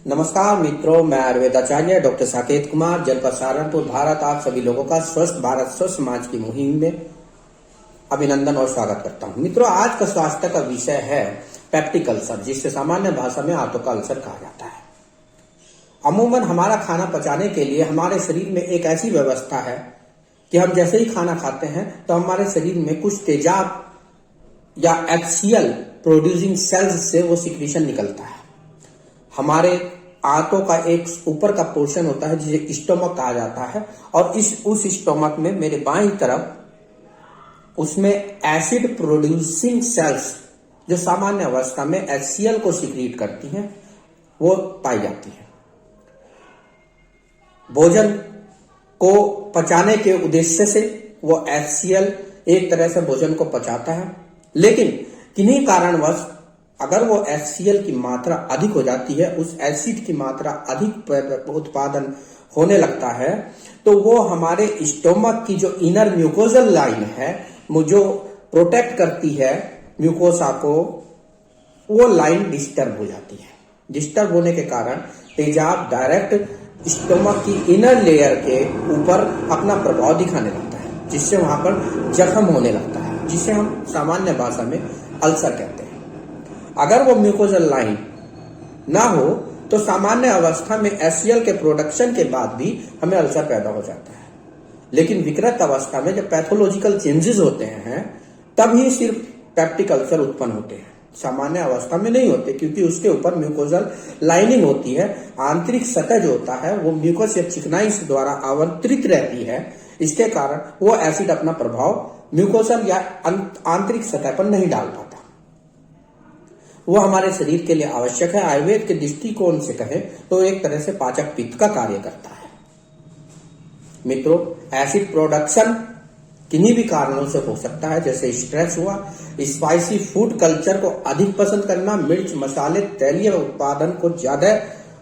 नमस्कार मित्रों, मैं आयुर्वेदाचार्य डॉक्टर साकेत कुमार, जनपद सहारनपुर, भारत। आप सभी लोगों का स्वस्थ भारत स्वस्थ समाज की मुहिम में अभिनंदन और स्वागत करता हूं। मित्रों, आज का स्वास्थ्य का विषय है पेप्टिक अल्सर, जिससे सामान्य भाषा में आंतों का अल्सर कहा जाता है। अमूमन हमारा खाना पचाने के लिए हमारे शरीर में एक ऐसी व्यवस्था है कि हम जैसे ही खाना खाते हैं तो हमारे शरीर में कुछ तेजाब या HCl प्रोड्यूसिंग सेल्स से वो सिक्रीशन निकलता है। हमारे आंतों का एक ऊपर का पोर्शन होता है जिसे स्टोमक कहा जाता है, और उस स्टोमक में मेरे बाईं तरफ उसमें एसिड प्रोड्यूसिंग सेल्स जो सामान्य अवस्था में HCl को सिक्रीट करती हैं वो पाई जाती है। भोजन को पचाने के उद्देश्य से वो HCl एक तरह से भोजन को पचाता है, लेकिन किन्हीं कारणवश अगर वो HCl की मात्रा अधिक हो जाती है, उस एसिड की मात्रा अधिक उत्पादन होने लगता है, तो वो हमारे स्टोमक की जो इनर म्यूकोजल लाइन है, जो प्रोटेक्ट करती है म्यूकोसा को, वो लाइन डिस्टर्ब हो जाती है। डिस्टर्ब होने के कारण तेजाब डायरेक्ट स्टोमक की इनर लेयर के ऊपर अपना प्रभाव दिखाने लगता है, जिससे वहां पर जख्म होने लगता है, जिसे हम सामान्य भाषा में अल्सर कहते हैं। अगर वो म्यूकोजल लाइन ना हो तो सामान्य अवस्था में HCl के प्रोडक्शन के बाद भी हमें अल्सर पैदा हो जाता है, लेकिन विकृत अवस्था में जब पैथोलॉजिकल चेंजेस होते हैं तभी सिर्फ पेप्टिक अल्सर उत्पन्न होते हैं। सामान्य अवस्था में नहीं होते, क्योंकि उसके ऊपर म्यूकोजल लाइनिंग होती है। आंतरिक सतह जो होता है वो म्यूकस या चिकनाई द्वारा आवंत्रित रहती है। इसके कारण वो एसिड अपना प्रभाव म्यूकोजल या आंतरिक सतह पर नहीं डाल पाता। वो हमारे शरीर के लिए आवश्यक है। आयुर्वेद के दृष्टिकोण से कहें तो एक तरह से पाचक पित्त का कार्य करता है। मित्रों, एसिड प्रोडक्शन किन्हीं भी कारणों से हो सकता है, जैसे स्ट्रेस हुआ, स्पाइसी फूड कल्चर को अधिक पसंद करना, मिर्च मसाले तैलीय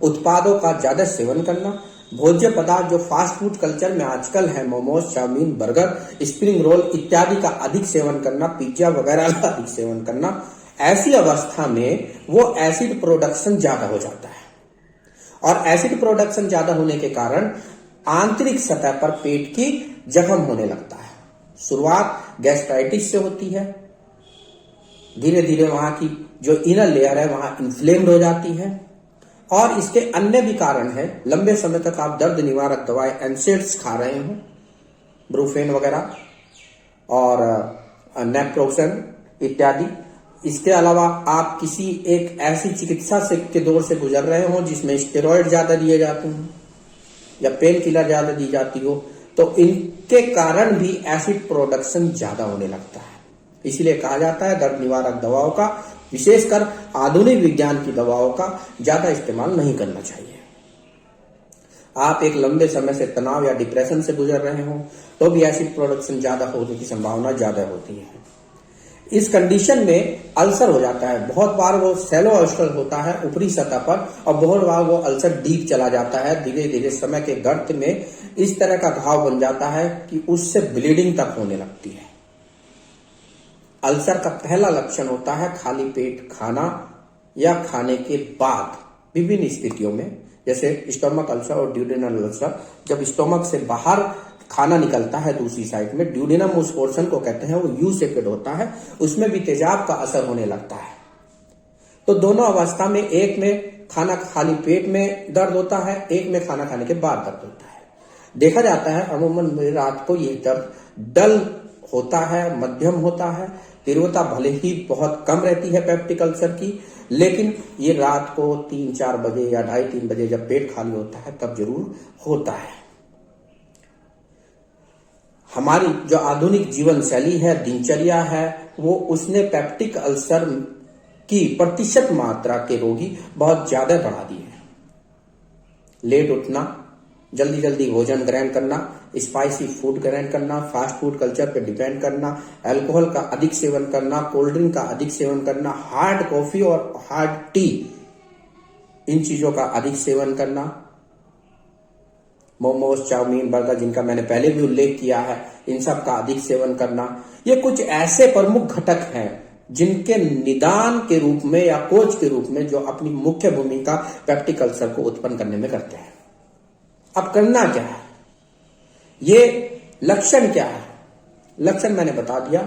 उत्पादों का ज्यादा सेवन करना, भोज्य पदार्थ जो फास्ट फूड कल्चर में आजकल है, momos, chow mein, burger, spring roll इत्यादि का अधिक सेवन करना, पिज्जा वगैरह का अधिक सेवन करना, ऐसी अवस्था में वो एसिड प्रोडक्शन ज्यादा हो जाता है। और एसिड प्रोडक्शन ज्यादा होने के कारण आंतरिक सतह पर पेट की जख्म होने लगता है। शुरुआत गैस्ट्राइटिस से होती है, धीरे धीरे वहां की जो इनर लेयर है वहां इन्फ्लेम्ड हो जाती है, और इसके अन्य भी कारण है। लंबे समय तक आप दर्द निवारक दवाएं एनसेड्स खा रहे हो, ब्रूफेन वगैरह और नेप्रोक्सन इत्यादि। इसके अलावा आप किसी एक ऐसी चिकित्सा से के दौर से गुजर रहे हो जिसमें स्टेरॉइड ज्यादा दिए जाते हैं या पेन किलर ज्यादा दी जाती हो, तो इनके कारण भी एसिड प्रोडक्शन ज्यादा होने लगता है। इसीलिए कहा जाता है दर्द निवारक दवाओं का, विशेषकर आधुनिक विज्ञान की दवाओं का ज्यादा इस्तेमाल नहीं करना चाहिए। आप एक लंबे समय से तनाव या डिप्रेशन से गुजर रहे हो तो भी एसिड प्रोडक्शन ज्यादा होने की संभावना ज्यादा होती है। इस कंडीशन में अल्सर हो जाता है। बहुत बार वो सेलो अल्सर होता है ऊपरी सतह पर, और बहुत बार वो अल्सर डीप चला जाता है। धीरे धीरे समय के गर्त में इस तरह का घाव बन जाता है कि उससे ब्लीडिंग तक होने लगती है। अल्सर का पहला लक्षण होता है खाली पेट खाना या खाने के बाद विभिन्न स्थितियों में, जैसे स्टोमक अल्सर और ड्यूडेनल अल्सर। जब स्टोमक से बाहर खाना निकलता है दूसरी साइड में, ड्यूडेनम उस पोर्शन को कहते हैं, वो यू शेपेड होता है, उसमें भी तेजाब का असर होने लगता है। तो दोनों अवस्था में, एक में खाना खाली पेट में दर्द होता है, एक में खाना खाने के बाद दर्द होता है। देखा जाता है अमूमन रात को ये दर्द डल होता है, मध्यम होता है। तीव्रता भले ही बहुत कम रहती है पेप्टिक अल्सर की, लेकिन ये रात को 3-4 बजे या 2:30-3 बजे जब पेट खाली होता है तब जरूर होता है। हमारी जो आधुनिक जीवन शैली है, दिनचर्या है, वो उसने पेप्टिक अल्सर की प्रतिशत मात्रा के रोगी बहुत ज्यादा बढ़ा दिए हैं। लेट उठना, जल्दी जल्दी भोजन ग्रहण करना, स्पाइसी फूड ग्रहण करना, फास्ट फूड कल्चर पे डिपेंड करना, अल्कोहल का अधिक सेवन करना, कोल्ड ड्रिंक का अधिक सेवन करना, हार्ड कॉफी और हार्ड टी, इन चीजों का अधिक सेवन करना, मोमोज, चाउमीन, बर्गर, जिनका मैंने पहले भी उल्लेख किया है, इन सब का अधिक सेवन करना, ये कुछ ऐसे प्रमुख घटक हैं जिनके निदान के रूप में या कोच के रूप में जो अपनी मुख्य भूमिका पेप्टिक अल्सर को उत्पन्न करने में करते हैं। अब करना क्या है, ये लक्षण क्या है? लक्षण मैंने बता दिया।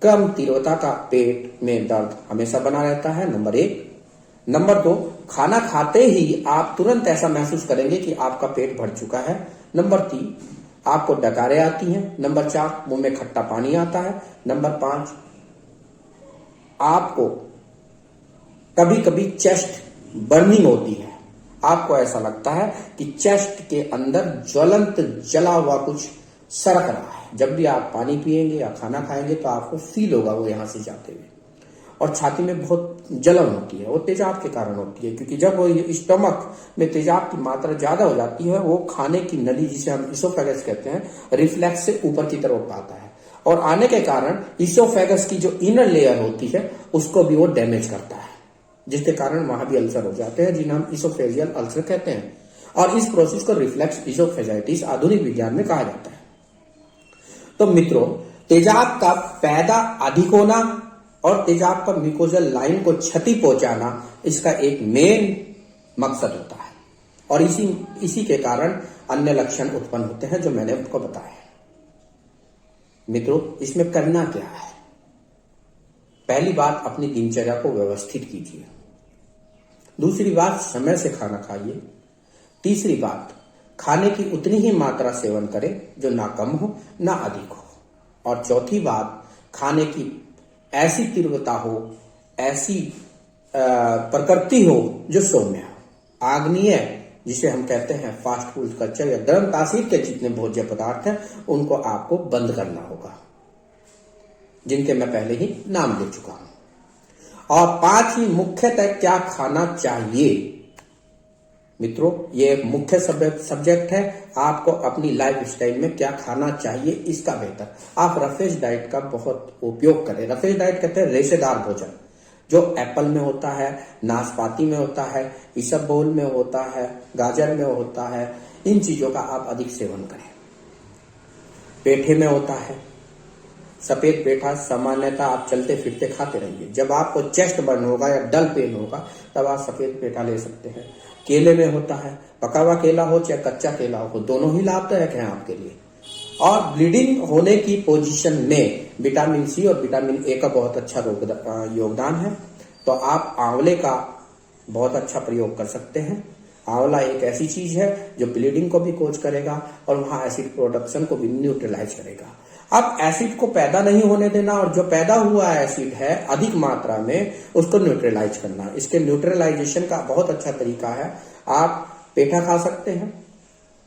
कम तीव्रता का पेट में दर्द हमेशा बना रहता है, नंबर 1। नंबर 2, खाना खाते ही आप तुरंत ऐसा महसूस करेंगे कि आपका पेट भर चुका है। नंबर 3, आपको डकारें आती हैं। नंबर 4, मुंह में खट्टा पानी आता है। नंबर 5, आपको कभी कभी चेस्ट बर्निंग होती है। आपको ऐसा लगता है कि चेस्ट के अंदर ज्वलंत जला हुआ कुछ सरक रहा है। जब भी आप पानी पिएंगे या खाना खाएंगे तो आपको फील होगा वो यहां से जाते हुए। और छाती में बहुत जलन होती है, वो तेजाब के कारण होती है, क्योंकि जब वो स्टमक में तेजाब की मात्रा ज्यादा हो जाती है, वो खाने की नली जिसे हम इसोफेगस कहते हैं, रिफ्लेक्स से ऊपर की तरफ आता है और आने के कारण इसोफेगस की जो इनर लेयर होती है उसको भी वो डैमेज करता है, जिसके कारण वहां भी अल्सर हो जाते हैं, जिन्हें हम इसोफेजियल अल्सर कहते हैं। और इस प्रोसेस को रिफ्लेक्स इसोफेजाइटिस आधुनिक विज्ञान में कहा जाता है। तो मित्रों, तेजाब का पैदा अधिक होना और तेजाब का म्यूकोजल लाइन को क्षति पहुंचाना इसका एक मेन मकसद होता है और इसी के कारण अन्य लक्षण उत्पन्न होते हैं जो मैंने आपको बताया। मित्रों, इसमें करना क्या है? पहली बात, अपनी दिनचर्या को व्यवस्थित कीजिए। दूसरी बात, समय से खाना खाइए। तीसरी बात, खाने की उतनी ही मात्रा सेवन करें जो ना कम हो ना अधिक हो। और चौथी बात, खाने की ऐसी तीव्रता हो, ऐसी प्रकृति हो जो सौम्य हो। आग्नेय जिसे हम कहते हैं फास्ट फूड कल्चर या गर्म तासीर के जितने भोज्य पदार्थ हैं उनको आपको बंद करना होगा, जिनके मैं पहले ही नाम दे चुका हूं। और 5 ही मुख्यतः क्या खाना चाहिए। मित्रों, ये एक मुख्य सब्जेक्ट है। आपको अपनी लाइफ स्टाइल में क्या खाना चाहिए इसका बेहतर, आप रफेज डाइट का बहुत उपयोग करें। रफेज डाइट कहते हैं रेशेदार भोजन, जो एप्पल में होता है, नाशपाती में होता है, इसबगोल में होता है, गाजर में होता है। इन चीजों का आप अधिक सेवन करें। पेठे में होता है, सफेद पेठा सामान्यतः आप चलते फिरते खाते रहिए। जब आपको चेस्ट बर्न होगा या डल पेन होगा तब आप सफेद पेठा ले सकते हैं। केले में होता है, पका हुआ केला हो चाहे कच्चा केला हो, दोनों ही लाभदायक हैं आपके लिए। और ब्लीडिंग होने की पोजीशन में विटामिन सी और विटामिन ए का बहुत अच्छा योगदान है। तो आप आंवले का बहुत अच्छा प्रयोग कर सकते हैं। आंवला एक ऐसी चीज है जो ब्लीडिंग को भी कोच करेगा और वहां एसिड प्रोडक्शन को भी न्यूट्रलाइज करेगा। अब एसिड को पैदा नहीं होने देना और जो पैदा हुआ एसिड है अधिक मात्रा में उसको न्यूट्रलाइज करना। इसके न्यूट्रलाइजेशन का बहुत अच्छा तरीका है। आप पेठा खा सकते हैं,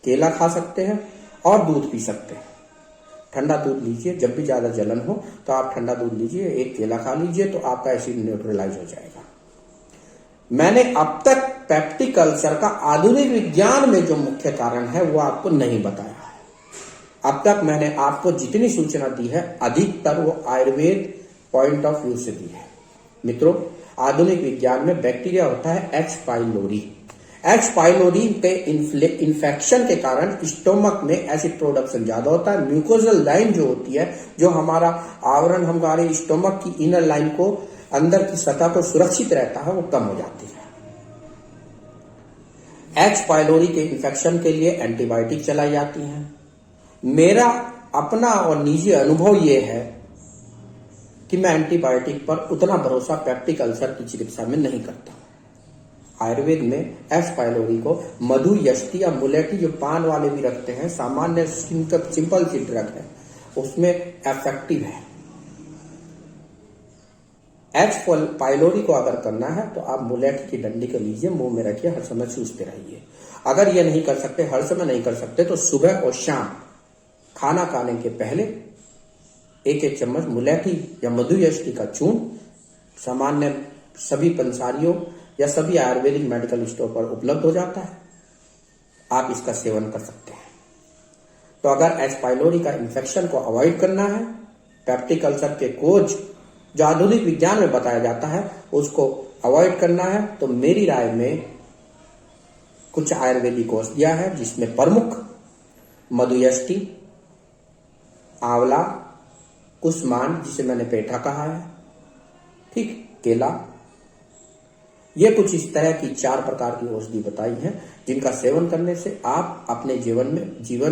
केला खा सकते हैं और दूध पी सकते हैं। ठंडा दूध लीजिए, जब भी ज्यादा जलन हो तो आप ठंडा दूध लीजिए, एक केला खा लीजिए तो आपका एसिड न्यूट्रलाइज हो जाएगा। मैंने अब तक पेप्टिक अल्सर का आधुनिक विज्ञान में जो मुख्य कारण है वो आपको नहीं बताया है। अब तक मैंने आपको जितनी सूचना दी है अधिकतर वो आयुर्वेद पॉइंट ऑफ व्यू से दी है। मित्रों, आधुनिक विज्ञान में बैक्टीरिया होता है एच पाइलोरी। एच पाइलोरी के इन्फेक्शन के कारण स्टोमक में एसिड प्रोडक्शन ज्यादा होता है। म्यूकोजल लाइन जो होती है, जो हमारा आवरण हमारे स्टोमक की इनर लाइन को अंदर की सतह को सुरक्षित रहता है, वो कम हो जाती है। एच पाइलोरी के इन्फेक्शन के लिए एंटीबायोटिक चलाई जाती हैं। मेरा अपना और निजी अनुभव यह है कि मैं एंटीबायोटिक पर उतना भरोसा पेप्टिक अल्सर की चिकित्सा में नहीं करता। आयुर्वेद में एच पाइलोरी को मधु यष्टि या मुलेठी जो पान वाले भी रखते हैं, सामान्य सिंपल सी ड्रग है, उसमें इफेक्टिव है। एच पाइलोरी को अगर करना है तो आप मुलेठी की डंडी को लीजिए, मुंह में रखिए, हर समय चूसते रहिए। अगर ये नहीं कर सकते, हर समय नहीं कर सकते, तो सुबह और शाम खाना खाने के पहले 1-1 चम्मच मुलेठी या मधुयष्टि का चूर्ण सामान्य सभी पंसारियों या सभी आयुर्वेदिक मेडिकल स्टोर पर उपलब्ध हो जाता है, आप इसका सेवन कर सकते हैं। तो अगर एच पाइलोरी का इन्फेक्शन को अवॉइड करना है, पेप्टिक अल्सर के कोज जो आधुनिक विज्ञान में बताया जाता है उसको अवॉइड करना है, तो मेरी राय में कुछ आयुर्वेदिक औषधियां है, जिसमें प्रमुख मधुयष्टि, आंवला, कुसमान जिसे मैंने पेठा कहा है, ठीक, केला। ये कुछ इस तरह की 4 प्रकार की औषधि बताई हैं जिनका सेवन करने से आप अपने जीवन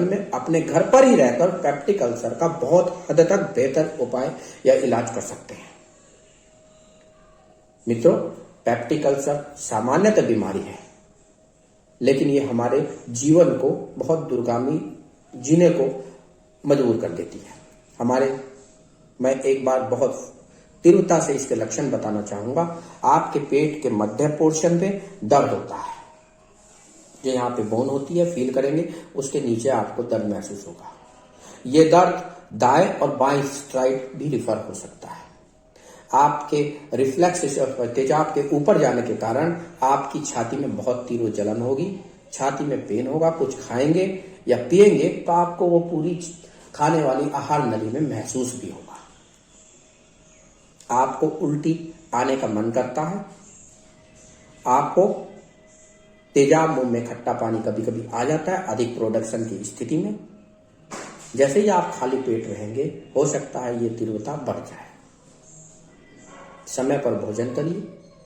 में अपने घर पर ही रहकर पेप्टिक अल्सर का बहुत हद तक बेहतर उपाय या इलाज कर सकते हैं। मित्रों, पेप्टिक अल्सर सामान्यतः बीमारी है, लेकिन ये हमारे जीवन को बहुत दूरगामी जीने को मजबूर कर देती है। मैं एक बार बहुत तीव्रता से इसके लक्षण बताना चाहूंगा। आपके पेट के मध्य पोर्शन पे दर्द होता है, जो यहाँ पे बोन होती है, फील करेंगे, उसके नीचे आपको दर्द महसूस होगा। ये दर्द दाएं और बाएं साइड भी रिफर हो सकता है। आपके रिफ्लेक्स तेजाब के ऊपर जाने के कारण आपकी छाती में बहुत तीव्र जलन होगी, छाती में पेन होगा। कुछ खाएंगे या पिएंगे तो आपको वो पूरी खाने वाली आहार नली में महसूस भी होगा। आपको उल्टी आने का मन करता है, आपको तेजाब मुंह में खट्टा पानी कभी कभी आ जाता है अधिक प्रोडक्शन की स्थिति में। जैसे ही आप खाली पेट रहेंगे, हो सकता है ये तीव्रता बढ़ जाए। समय पर भोजन करिए,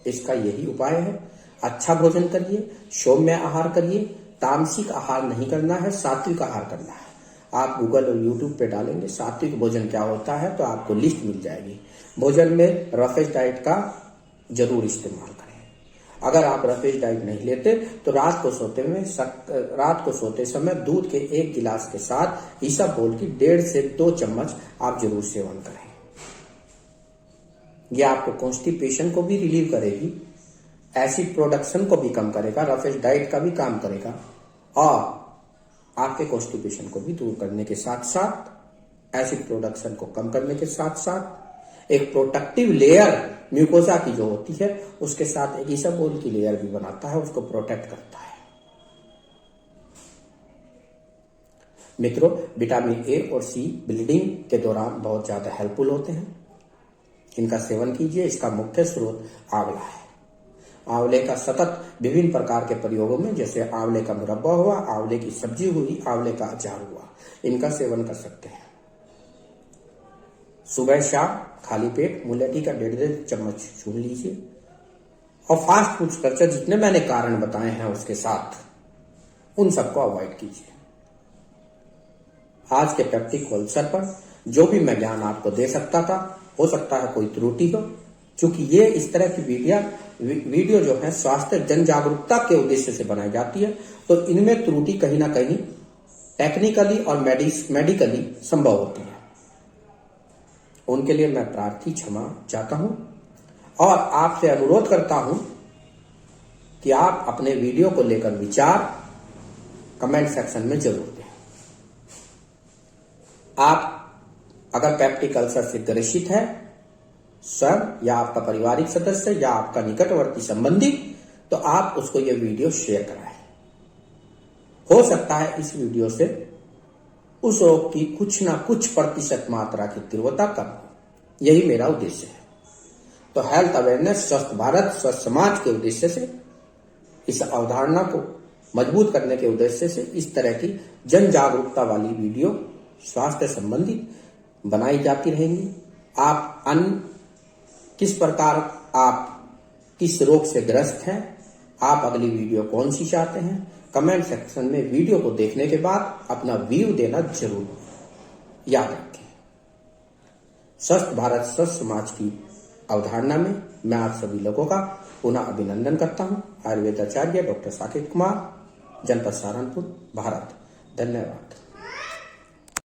इसका यही उपाय है। अच्छा भोजन करिए, सौम्य आहार करिए, तामसिक आहार नहीं करना है, सात्विक आहार करना है। आप गूगल और यूट्यूब पे डालेंगे सात्विक भोजन क्या होता है तो आपको लिस्ट मिल जाएगी। भोजन में रफेज डाइट का जरूर इस्तेमाल करें। अगर आप रफेज डाइट नहीं लेते तो रात को सोते समय दूध के 1 गिलास के साथ इसबगोल की 1.5 से 2 चम्मच आप जरूर सेवन करें। यह आपको कॉन्स्टिपेशन को भी रिलीव करेगी, एसिड प्रोडक्शन को भी कम करेगा, रफेज डाइट का भी काम करेगा और आपके कॉन्स्टिपेशन को भी दूर करने के साथ साथ, एसिड प्रोडक्शन को कम करने के साथ साथ एक प्रोटेक्टिव लेयर म्यूकोसा की जो होती है उसके साथ एक इसबगोल की लेयर भी बनाता है, उसको प्रोटेक्ट करता है। मित्रों, विटामिन ए और सी ब्लीडिंग के दौरान बहुत ज्यादा हेल्पफुल होते हैं। इनका सेवन कीजिए। इसका मुख्य स्रोत आंवला है। आंवले का सतत विभिन्न प्रकार के प्रयोगों में, जैसे आंवले का मुरब्बा हुआ, आंवले की सब्जी हुई, आंवले का अचार हुआ, इनका सेवन कर सकते हैं। सुबह शाम खाली पेट मुलेठी का 1.5 चम्मच चून लीजिए और फास्ट फूड कल्चर जितने मैंने कारण बताए हैं उसके साथ उन सबको अवॉइड कीजिए। आज के पेप्टिक अल्सर पर जो भी मैं ज्ञान आपको दे सकता था, हो सकता है कोई त्रुटि हो, क्योंकि ये इस तरह की वीडियो जो है स्वास्थ्य जन जागरूकता के उद्देश्य से बनाई जाती है, तो इनमें त्रुटि कहीं ना कहीं टेक्निकली और मेडिकली संभव होती है। उनके लिए मैं प्रार्थी क्षमा चाहता हूं और आपसे अनुरोध करता हूं कि आप अपने वीडियो को लेकर विचार कमेंट सेक्शन में जरूर दें। आप अगर पेप्टिक अल्सर से ग्रसित है, स्वयं या आपका पारिवारिक सदस्य या आपका निकटवर्ती संबंधी, तो आप उसको यह वीडियो शेयर कराएं। हो सकता है इस वीडियो से उस रोग की कुछ ना कुछ प्रतिशत मात्रा की तीव्रता कम हो। यही मेरा उद्देश्य है। तो हेल्थ अवेयरनेस, स्वस्थ भारत स्वस्थ समाज के उद्देश्य से, इस अवधारणा को मजबूत करने के उद्देश्य से इस तरह की जन जागरूकता वाली वीडियो स्वास्थ्य संबंधी बनाई जाती रहेंगी। आप किस प्रकार आप किस रोग से ग्रस्त हैं, आप अगली वीडियो कौन सी चाहते हैं, कमेंट सेक्शन में वीडियो को देखने के बाद अपना व्यू देना जरूर याद रखें। स्वस्थ भारत स्वस्थ समाज की अवधारणा में मैं आप सभी लोगों का पुनः अभिनंदन करता हूं। आयुर्वेदाचार्य डॉक्टर साकेत कुमार, जनपद सहारनपुर, भारत। धन्यवाद।